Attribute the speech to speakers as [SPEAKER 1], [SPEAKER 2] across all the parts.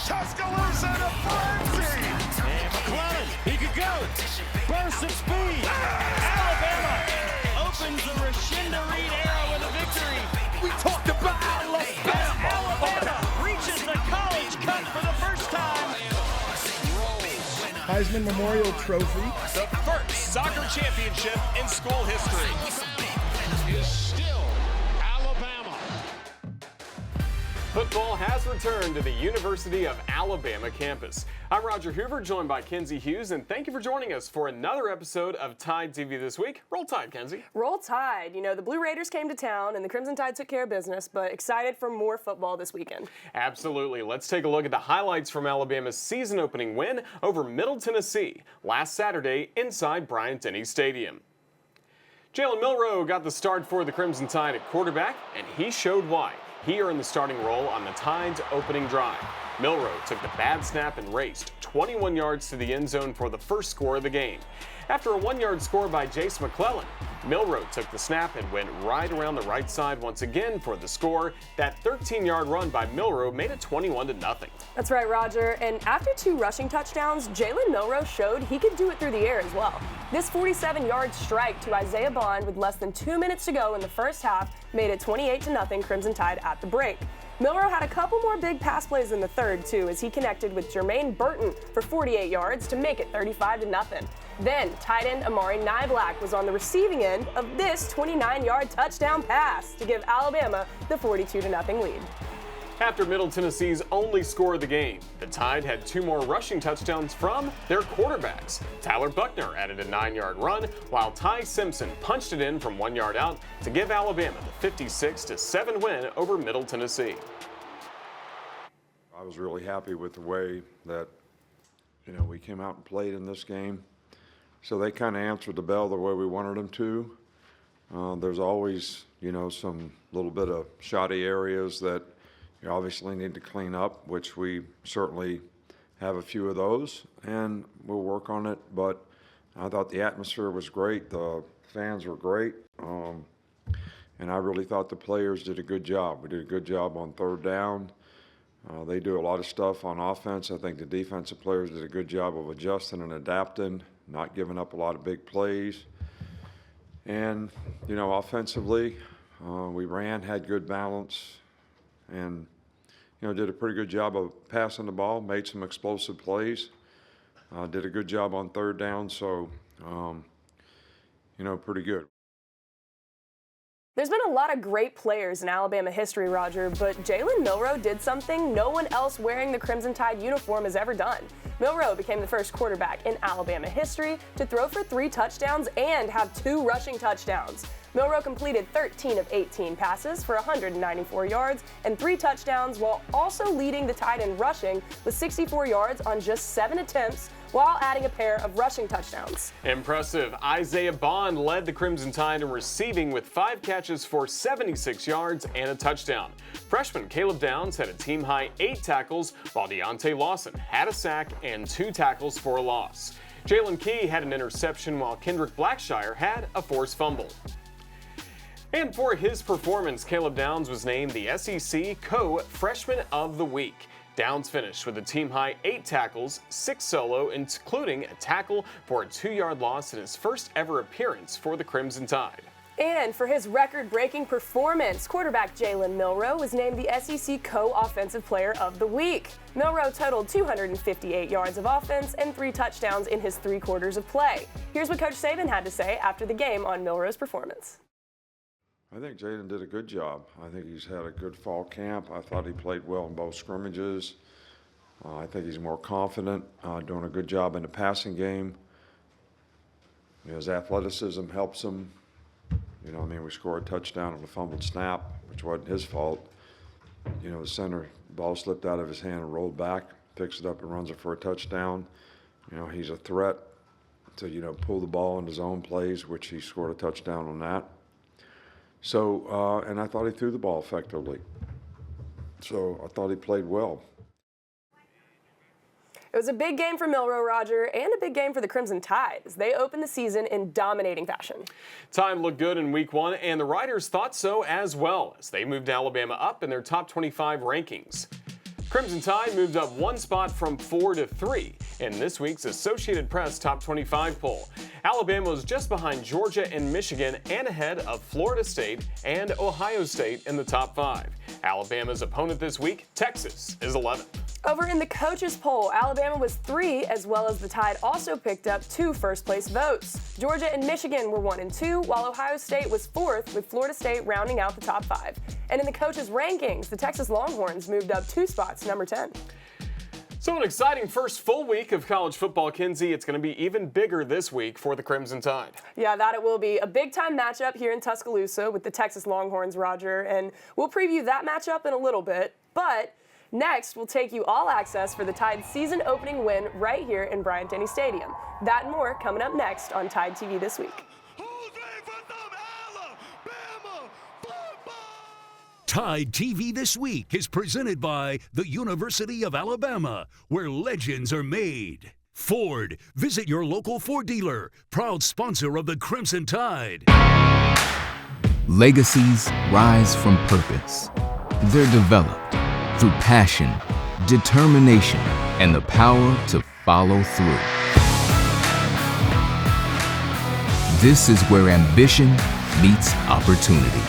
[SPEAKER 1] Tuscaloosa to frenzy.
[SPEAKER 2] And McClellan, he could go. Burst of speed. Alabama opens the Rashinda Reed era with a victory.
[SPEAKER 1] We talked about Alabama.
[SPEAKER 2] Alabama reaches the college cup for the first time.
[SPEAKER 3] Heisman Memorial Trophy.
[SPEAKER 4] The first soccer championship in school history.
[SPEAKER 5] Is still Alabama.
[SPEAKER 6] Football has returned to the University of Alabama campus. I'm Roger Hoover, joined by Kenzie Hughes, and thank you for joining us for another episode of TideTV This Week. Roll Tide, Kenzie.
[SPEAKER 7] Roll Tide. You know, the Blue Raiders came to town and the Crimson Tide took care of business, but excited for more football this weekend.
[SPEAKER 6] Absolutely. Let's take a look at the highlights from Alabama's season-opening win over Middle Tennessee last Saturday inside Bryant-Denny Stadium. Jalen Milroe got the start for the Crimson Tide at quarterback, and he showed why. He earned the starting role on the Tide's opening drive. Milroe took the bad snap and raced 21 yards to the end zone for the first score of the game. After a 1-yard score by Jace McClellan, Milroe took the snap and went right around the right side once again for the score. That 13-yard run by Milroe made it 21-0.
[SPEAKER 7] That's right, Roger. And after 2 rushing touchdowns, Jalen Milroe showed he could do it through the air as well. This 47-yard strike to Isaiah Bond with less than 2 minutes to go in the first half made it 28-0 Crimson Tide at the break. Milroe had a couple more big pass plays in the third, too, as he connected with Jermaine Burton for 48 yards to make it 35-0. Then, tight end Amari Niblack was on the receiving end of this 29-yard touchdown pass to give Alabama the 42-0 lead.
[SPEAKER 6] After Middle Tennessee's only score of the game, the Tide had 2 more rushing touchdowns from their quarterbacks. Tyler Buckner added a 9-yard run, while Ty Simpson punched it in from 1 yard out to give Alabama the 56-7 win over Middle Tennessee.
[SPEAKER 8] I was really happy with the way that, we came out and played in this game. So they kind of answered the bell the way we wanted them to. There's always, some little bit of shoddy areas that you obviously need to clean up, which we certainly have a few of those, and we'll work on it. But I thought the atmosphere was great. The fans were great. And I really thought the players did a good job. We did a good job on third down. They do a lot of stuff on offense. I think the defensive players did a good job of adjusting and adapting, not giving up a lot of big plays. And, offensively, we ran, had good balance, and, did a pretty good job of passing the ball, made some explosive plays, did a good job on third down, so, pretty good.
[SPEAKER 7] There's been a lot of great players in Alabama history, Roger, but Jalen Milroe did something no one else wearing the Crimson Tide uniform has ever done. Milroe became the first quarterback in Alabama history to throw for 3 touchdowns and have 2 rushing touchdowns. Milroe completed 13 of 18 passes for 194 yards and 3 touchdowns, while also leading the Tide in rushing with 64 yards on just 7 attempts, while adding a pair of rushing touchdowns.
[SPEAKER 6] Impressive. Isaiah Bond led the Crimson Tide in receiving with 5 catches for 76 yards and a touchdown. Freshman Caleb Downs had a team-high 8 tackles, while Deontay Lawson had a sack and 2 tackles for a loss. Jalen Key had an interception, while Kendrick Blackshire had a forced fumble. And for his performance, Caleb Downs was named the SEC Co-Freshman of the Week. Downs finished with a team-high 8 tackles, 6 solo, including a tackle for a 2-yard loss in his first ever appearance for the Crimson Tide.
[SPEAKER 7] And for his record-breaking performance, quarterback Jalen Milroe was named the SEC Co-Offensive Player of the Week. Milroe totaled 258 yards of offense and 3 touchdowns in his 3 quarters of play. Here's what Coach Saban had to say after the game on Milroe's performance.
[SPEAKER 8] I think Jaden did a good job. I think he's had a good fall camp. I thought he played well in both scrimmages. I think he's more confident, doing a good job in the passing game. His athleticism helps him. We scored a touchdown on a fumbled snap, which wasn't his fault. The center ball slipped out of his hand and rolled back, picks it up and runs it for a touchdown. He's a threat to, pull the ball in his own plays, which he scored a touchdown on that. So, and I thought he threw the ball effectively. So I thought he played well.
[SPEAKER 7] It was a big game for Milroe, Roger, and a big game for the Crimson Tide as they opened the season in dominating fashion.
[SPEAKER 6] Tide looked good in Week 1, and the Riders thought so as well as they moved Alabama up in their top 25 rankings. Crimson Tide moved up one spot from 4 to 3 in this week's Associated Press Top 25 poll. Alabama was just behind Georgia and Michigan and ahead of Florida State and Ohio State in the top 5. Alabama's opponent this week, Texas, is 11th.
[SPEAKER 7] Over in the coaches poll, Alabama was 3, as well as the Tide also picked up 2 first-place votes. Georgia and Michigan were 1 and 2, while Ohio State was 4th, with Florida State rounding out the top 5. And in the coaches rankings, the Texas Longhorns moved up 2 spots, number 10.
[SPEAKER 6] So an exciting first full week of college football, Kinsey. It's going to be even bigger this week for the Crimson Tide.
[SPEAKER 7] Yeah, that it will be. A big-time matchup here in Tuscaloosa with the Texas Longhorns, Roger, and we'll preview that matchup in a little bit. But next, we'll take you all access for the Tide season opening win right here in Bryant-Denny Stadium. That and more coming up next on Tide TV this week.
[SPEAKER 3] Tide TV This Week is presented by the University of Alabama, where legends are made. Ford, visit your local Ford dealer, proud sponsor of the Crimson Tide.
[SPEAKER 9] Legacies rise from purpose. They're developed through passion, determination, and the power to follow through. This is where ambition meets opportunity.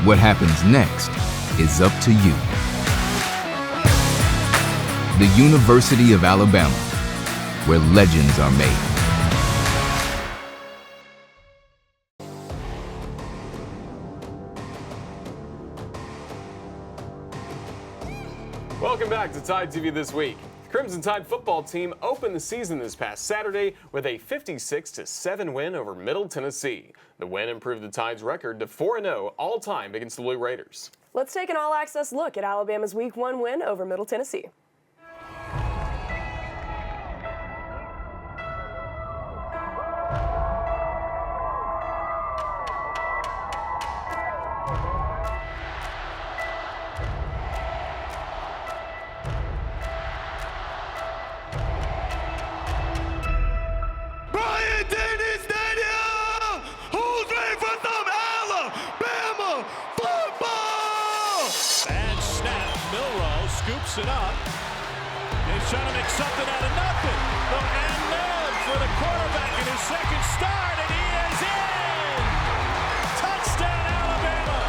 [SPEAKER 9] What happens next is up to you. The University of Alabama, where legends are made.
[SPEAKER 6] Welcome back to Tide TV This Week. The Crimson Tide football team opened the season this past Saturday with a 56-7 win over Middle Tennessee. The win improved the Tide's record to 4-0 all-time against the Blue Raiders.
[SPEAKER 7] Let's take an all-access look at Alabama's Week 1 win over Middle Tennessee.
[SPEAKER 1] Bryant-Denny Stadium! Who's ready for some Alabama football?
[SPEAKER 2] Bad snap. Milrow scoops it up. He's trying to make something out of nothing. And none for the quarterback in his second start, and he is in! Touchdown, Alabama!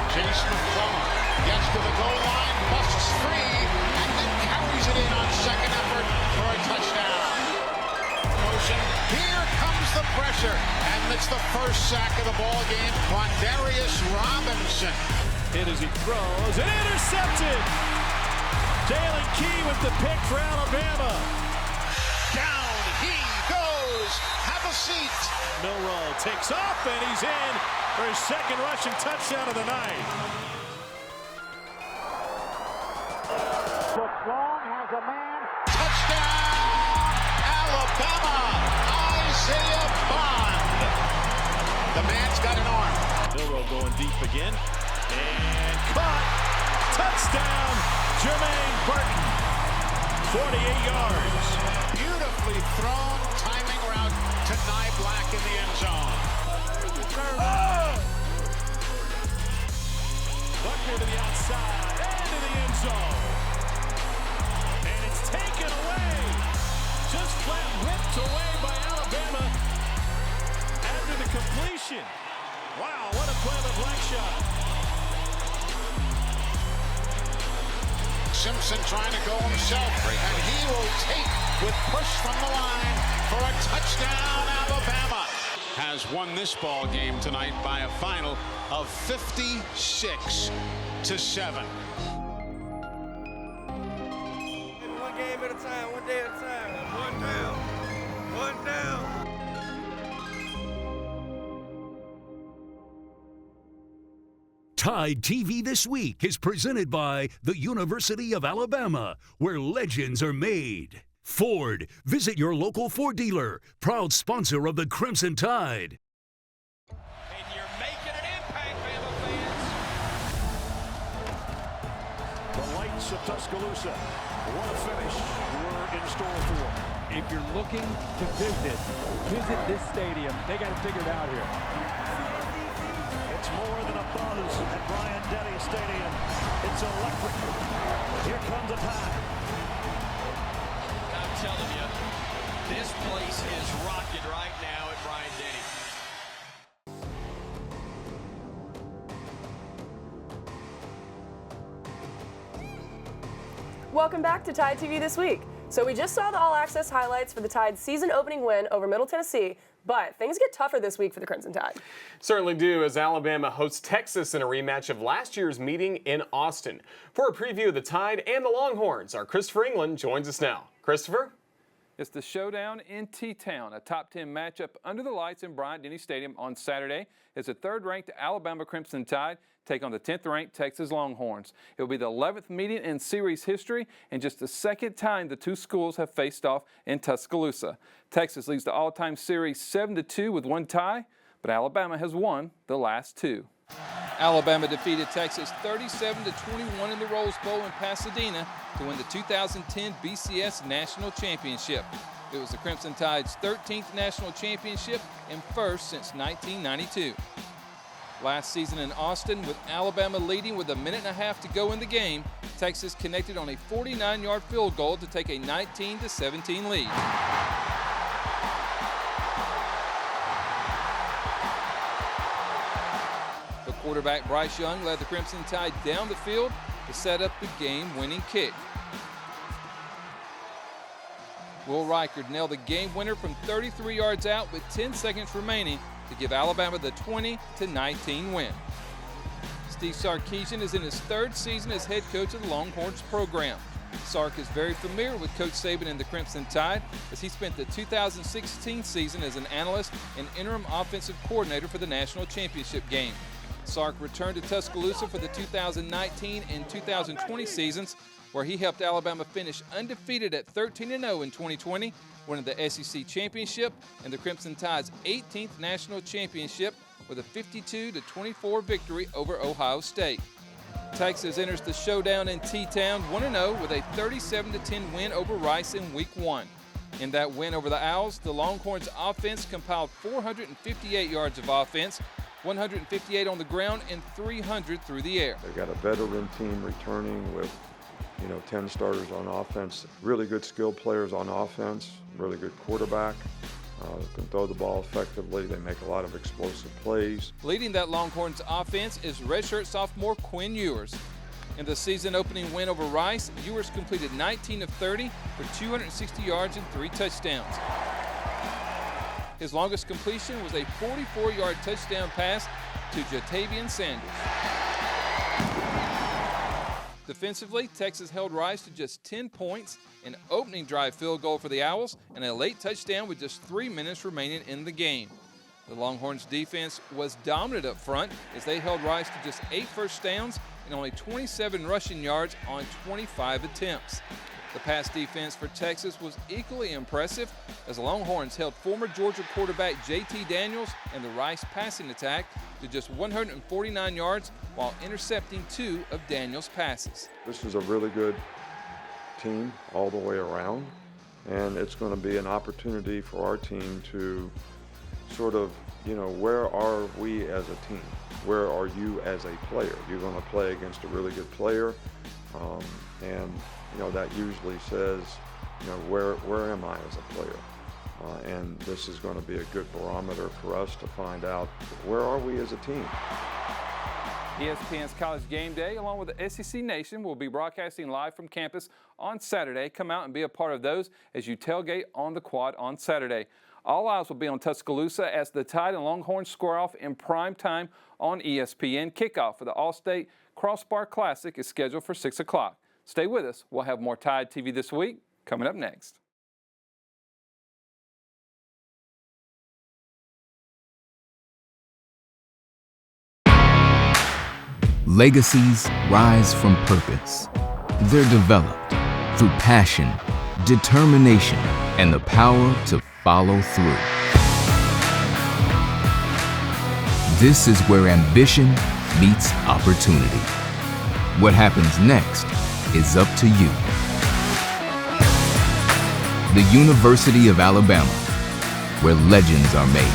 [SPEAKER 5] Chase McClellan gets to the goal line, busts free, and then carries it in on second effort for a touchdown. Motion. Here comes the pressure, and it's the first sack of the ball game. Quandarius Robinson.
[SPEAKER 2] Hit as he throws, and intercepted! Jalen Key with the pick for Alabama.
[SPEAKER 5] Down he goes. Have a seat.
[SPEAKER 2] Milrow takes off, and he's in for his second rushing touchdown of the night.
[SPEAKER 5] Touchdown, Alabama. Isaiah Bond. The man's got an arm.
[SPEAKER 2] Milrow going deep again, and caught. Touchdown, Jermaine Burton. 48 yards.
[SPEAKER 5] Beautifully thrown, timing route to Nye Black in the end zone.
[SPEAKER 2] Buckner to the outside, and to the end zone. And it's taken away. Just flat ripped away by Alabama after the completion. Wow, what a play on the black shot.
[SPEAKER 5] Simpson trying to go himself, and he will take with push from the line for a touchdown. Alabama has won this ball game tonight by a final of 56-7.
[SPEAKER 1] One game at a time, one day at a time. One down. One down.
[SPEAKER 3] Tide TV This Week is presented by the University of Alabama, where legends are made. Ford, visit your local Ford dealer, proud sponsor of the Crimson Tide.
[SPEAKER 2] And you're making an impact, Bama fans. The lights of Tuscaloosa. What a finish we're in store for.
[SPEAKER 10] If you're looking to visit this stadium. They got it figured out here.
[SPEAKER 2] It's more than a buzz at Bryant-Denny Stadium. It's electric. Here comes the Tide.
[SPEAKER 4] I'm telling you, this place is rocking right now at Bryant-Denny.
[SPEAKER 7] Welcome back to Tide TV This Week. So we just saw the all-access highlights for the Tide's season-opening win over Middle Tennessee, but things get tougher this week for the Crimson Tide.
[SPEAKER 6] Certainly do, as Alabama hosts Texas in a rematch of last year's meeting in Austin. For a preview of the Tide and the Longhorns, our Christopher England joins us now. Christopher?
[SPEAKER 10] It's the showdown in T-Town, a top 10 matchup under the lights in Bryant-Denny Stadium on Saturday as the third-ranked Alabama Crimson Tide take on the 10th-ranked Texas Longhorns. It will be the 11th meeting in series history and just the second time the two schools have faced off in Tuscaloosa. Texas leads the all-time series 7-2 with one tie, but Alabama has won the last two. Alabama defeated Texas 37-21 in the Rose Bowl in Pasadena to win the 2010 BCS National Championship. It was the Crimson Tide's 13th national championship and first since 1992. Last season in Austin, with Alabama leading with a minute and a half to go in the game, Texas connected on a 49-yard field goal to take a 19-17 lead. The quarterback Bryce Young led the Crimson Tide down the field to set up the game-winning kick. Will Reichard nailed the game winner from 33 yards out with 10 seconds remaining to give Alabama the 20-19 win. Steve Sarkisian is in his third season as head coach of the Longhorns program. Sark is very familiar with Coach Saban and the Crimson Tide as he spent the 2016 season as an analyst and interim offensive coordinator for the national championship game. Sark returned to Tuscaloosa for the 2019 and 2020 seasons, where he helped Alabama finish undefeated at 13-0 in 2020, winning the SEC championship and the Crimson Tide's 18th national championship with a 52-24 victory over Ohio State. Texas enters the showdown in T-Town 1-0 with a 37-10 win over Rice in Week 1. In that win over the Owls, the Longhorns offense compiled 458 yards of offense, 158 on the ground, and 300 through the air.
[SPEAKER 8] They've got a veteran team returning with 10 starters on offense, really good skilled players on offense, really good quarterback, can throw the ball effectively. They make a lot of explosive plays.
[SPEAKER 10] Leading that Longhorns offense is redshirt sophomore Quinn Ewers. In the season-opening win over Rice, Ewers completed 19 of 30 for 260 yards and 3 touchdowns. His longest completion was a 44-yard touchdown pass to Jatavian Sanders. Defensively, Texas held Rice to just 10 points, an opening drive field goal for the Owls, and a late touchdown with just 3 minutes remaining in the game. The Longhorns defense was dominant up front as they held Rice to just 8 first downs and only 27 rushing yards on 25 attempts. The pass defense for Texas was equally impressive as the Longhorns held former Georgia quarterback J.T. Daniels and the Rice passing attack to just 149 yards while intercepting 2 of Daniels' passes.
[SPEAKER 8] This is a really good team all the way around, and it's going to be an opportunity for our team to sort of, where are we as a team? Where are you as a player? You're going to play against a really good player, and that usually says, where am I as a player? And this is going to be a good barometer for us to find out where are we as a team.
[SPEAKER 10] ESPN's College Game Day, along with the SEC Nation, will be broadcasting live from campus on Saturday. Come out and be a part of those as you tailgate on the quad on Saturday. All eyes will be on Tuscaloosa as the Tide and Longhorns square off in prime time on ESPN. Kickoff for the All-State Crossbar Classic is scheduled for 6 o'clock. Stay with us. We'll have more Tide TV This Week coming up next.
[SPEAKER 9] Legacies rise from purpose. They're developed through passion, determination, and the power to follow through. This is where ambition meets opportunity. What happens next is up to you. The University of Alabama, where legends are made.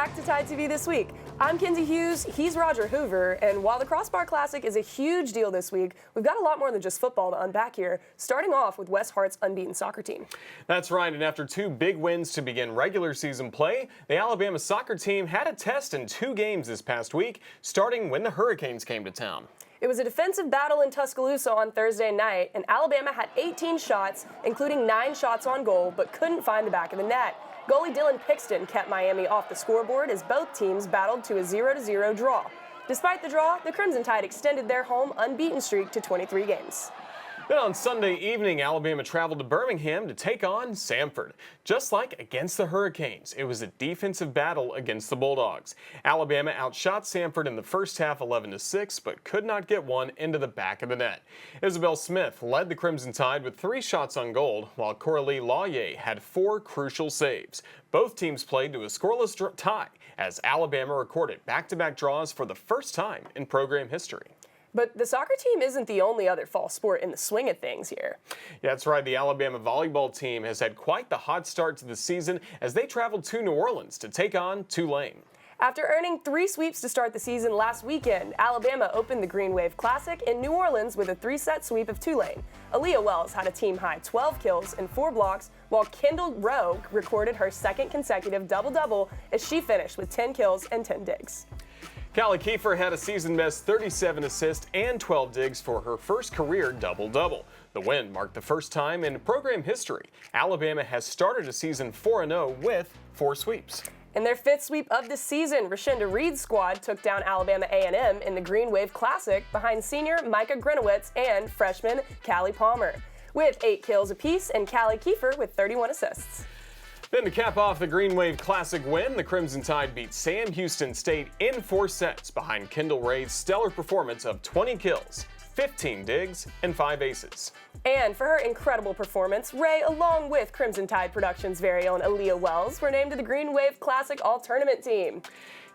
[SPEAKER 7] back to TideTV This Week. I'm Kinsey Hughes, he's Roger Hoover, and while the Crossbar Classic is a huge deal this week, we've got a lot more than just football to unpack here, starting off with West Hart's unbeaten soccer team.
[SPEAKER 6] That's right, and after 2 big wins to begin regular season play, the Alabama soccer team had a test in 2 games this past week, starting when the Hurricanes came to town.
[SPEAKER 7] It was a defensive battle in Tuscaloosa on Thursday night, and Alabama had 18 shots, including 9 shots on goal, but couldn't find the back of the net. Goalie Dylan Pixton kept Miami off the scoreboard as both teams battled to a 0-0 draw. Despite the draw, the Crimson Tide extended their home unbeaten streak to 23 games.
[SPEAKER 6] Then on Sunday evening, Alabama traveled to Birmingham to take on Samford. Just like against the Hurricanes, it was a defensive battle against the Bulldogs. Alabama outshot Samford in the first half 11-6, but could not get one into the back of the net. Isabel Smith led the Crimson Tide with 3 shots on goal, while Coralie Lawyer had 4 crucial saves. Both teams played to a scoreless tie as Alabama recorded back-to-back draws for the first time in program history.
[SPEAKER 7] But the soccer team isn't the only other fall sport in the swing of things here.
[SPEAKER 6] Yeah, that's right. The Alabama volleyball team has had quite the hot start to the season as they traveled to New Orleans to take on Tulane.
[SPEAKER 7] After earning 3 sweeps to start the season last weekend, Alabama opened the Green Wave Classic in New Orleans with a 3-set sweep of Tulane. Aaliyah Wells had a team-high 12 kills and 4 blocks, while Kendall Rowe recorded her second consecutive double-double as she finished with 10 kills and 10 digs.
[SPEAKER 6] Callie Kiefer had a season-best 37 assists and 12 digs for her first career double-double. The win marked the first time in program history Alabama has started a season 4-0 with 4 sweeps.
[SPEAKER 7] In their 5th sweep of the season, Rashinda Reed's squad took down Alabama A&M in the Green Wave Classic behind senior Micah Grinowitz and freshman Callie Palmer, with 8 kills apiece and Callie Kiefer with 31 assists.
[SPEAKER 6] Then to cap off the Green Wave Classic win, the Crimson Tide beat Sam Houston State in 4 sets behind Kendall Ray's stellar performance of 20 kills, 15 digs, and 5 aces.
[SPEAKER 7] And for her incredible performance, Ray, along with Crimson Tide Productions' very own Aaliyah Wells, were named to the Green Wave Classic All-Tournament team.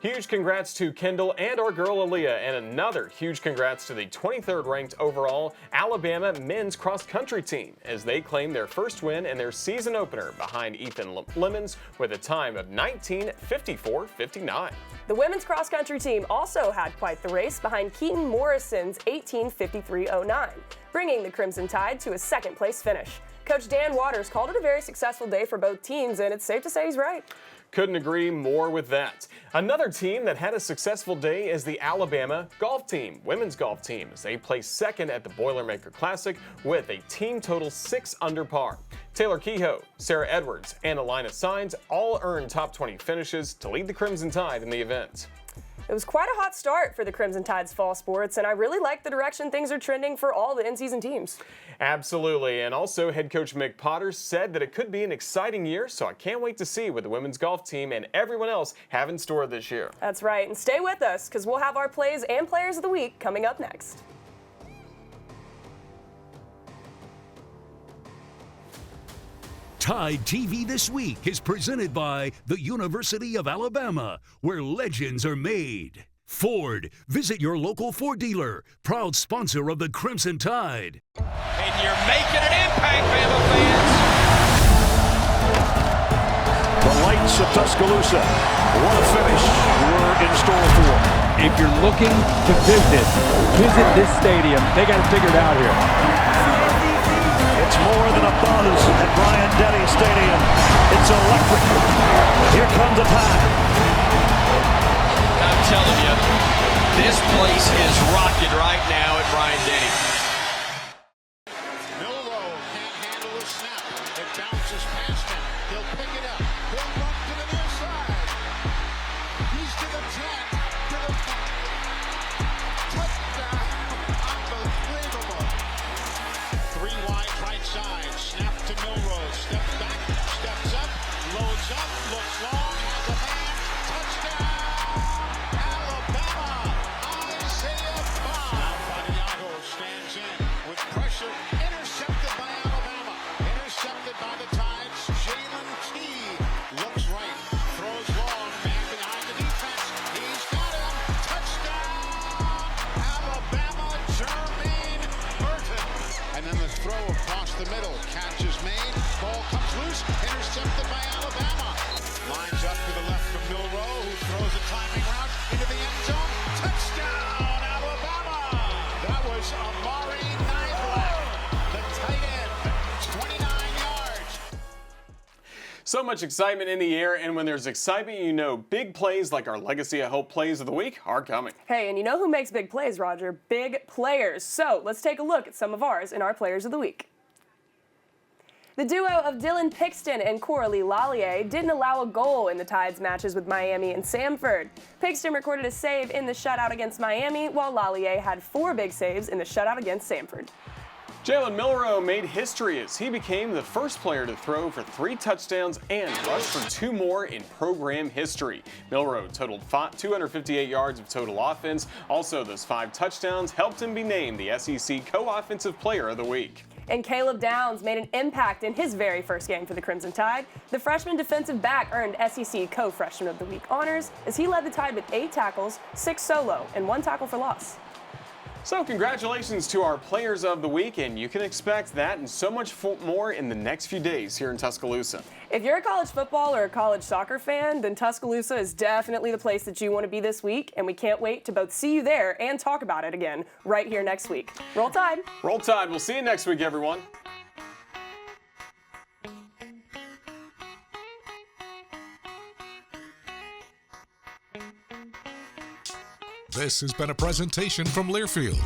[SPEAKER 6] Huge congrats to Kendall and our girl Aaliyah, and another huge congrats to the 23rd ranked overall Alabama men's cross-country team as they claim their first win in their season opener behind Ethan Lemons with a time of 19:54.59.
[SPEAKER 7] The women's cross-country team also had quite the race behind Keaton Morrison's 18:53.09, bringing the Crimson Tide to a second-place finish. Coach Dan Waters called it a very successful day for both teams, and it's safe to say he's right.
[SPEAKER 6] Couldn't agree more with that. Another team that had a successful day is the Alabama golf team, women's golf team, as they placed second at the Boilermaker Classic with a team total 6 under par. Taylor Kehoe, Sarah Edwards, and Alina Sines all earned top 20 finishes to lead the Crimson Tide in the event.
[SPEAKER 7] It was quite a hot start for the Crimson Tide's fall sports, and I really like the direction things are trending for all the in-season teams.
[SPEAKER 6] Absolutely, and also head coach Mick Potter said that it could be an exciting year, so I can't wait to see what the women's golf team and everyone else have in store this year.
[SPEAKER 7] That's right, and stay with us because we'll have our plays and players of the week coming up next.
[SPEAKER 3] Tide TV This Week is presented by the University of Alabama, where legends are made. Ford, visit your local Ford dealer, proud sponsor of the Crimson Tide.
[SPEAKER 4] And you're making an impact, Bama fans.
[SPEAKER 11] The lights of Tuscaloosa. What a finish we're in store for.
[SPEAKER 12] If you're looking to visit this stadium. They got it figured out here.
[SPEAKER 11] It's more than a buzz at Bryant-Denny Stadium. It's electric. Here comes the Tide.
[SPEAKER 4] I'm telling you, this place is rocking right now at Bryant-Denny.
[SPEAKER 5] Milrow can't handle the snap. It bounces past him. He'll pick it up. He'll run to the near side. He's to the 10, to the 5. Touchdown. Unbelievable. 3 wide right side. Snap to Milrow. Steps back. Steps up. Loads up. Looks long. Has a man. Touchdown. Alabama. Isaiah Bond. Fadiago stands in with pressure. Intercepted by Alabama. Intercepted by the Tides. Jalen Key looks right. Throws long. Man behind the defense. He's got him. Touchdown. Alabama. Jermaine Burton. And then the throw across the middle. Catch is made. Ball comes loose. Intercepted by Alabama. Lines up to the left from Milroe, who throws a climbing route into the end zone. Touchdown, Alabama! That was Amari Niblack, the tight end, 29 yards.
[SPEAKER 6] So much excitement in the air, and when there's excitement, you know big plays like our Legacy of Hope plays of the week are coming.
[SPEAKER 7] Hey, and you know who makes big plays, Roger? Big players. So let's take a look at some of ours in our Players of the Week. The duo of Dylan Pixton and Coralie Lallier didn't allow a goal in the Tide's matches with Miami and Samford. Pixton recorded a save in the shutout against Miami, while Lallier had 4 big saves in the shutout against Samford.
[SPEAKER 6] Jalen Milroe made history as he became the first player to throw for 3 touchdowns and rush for 2 more in program history. Milroe totaled 258 yards of total offense. Also, those 5 touchdowns helped him be named the SEC Co-Offensive Player of the Week.
[SPEAKER 7] And Caleb Downs made an impact in his very first game for the Crimson Tide. The freshman defensive back earned SEC Co-Freshman of the Week honors as he led the Tide with 8 tackles, 6 solo, and 1 tackle for loss.
[SPEAKER 6] So congratulations to our Players of the Week, and you can expect that and so much more in the next few days here in Tuscaloosa.
[SPEAKER 7] If you're a college football or a college soccer fan, then Tuscaloosa is definitely the place that you want to be this week, and we can't wait to both see you there and talk about it again right here next week. Roll Tide!
[SPEAKER 6] Roll Tide. We'll see you next week, everyone.
[SPEAKER 13] This has been a presentation from Learfield,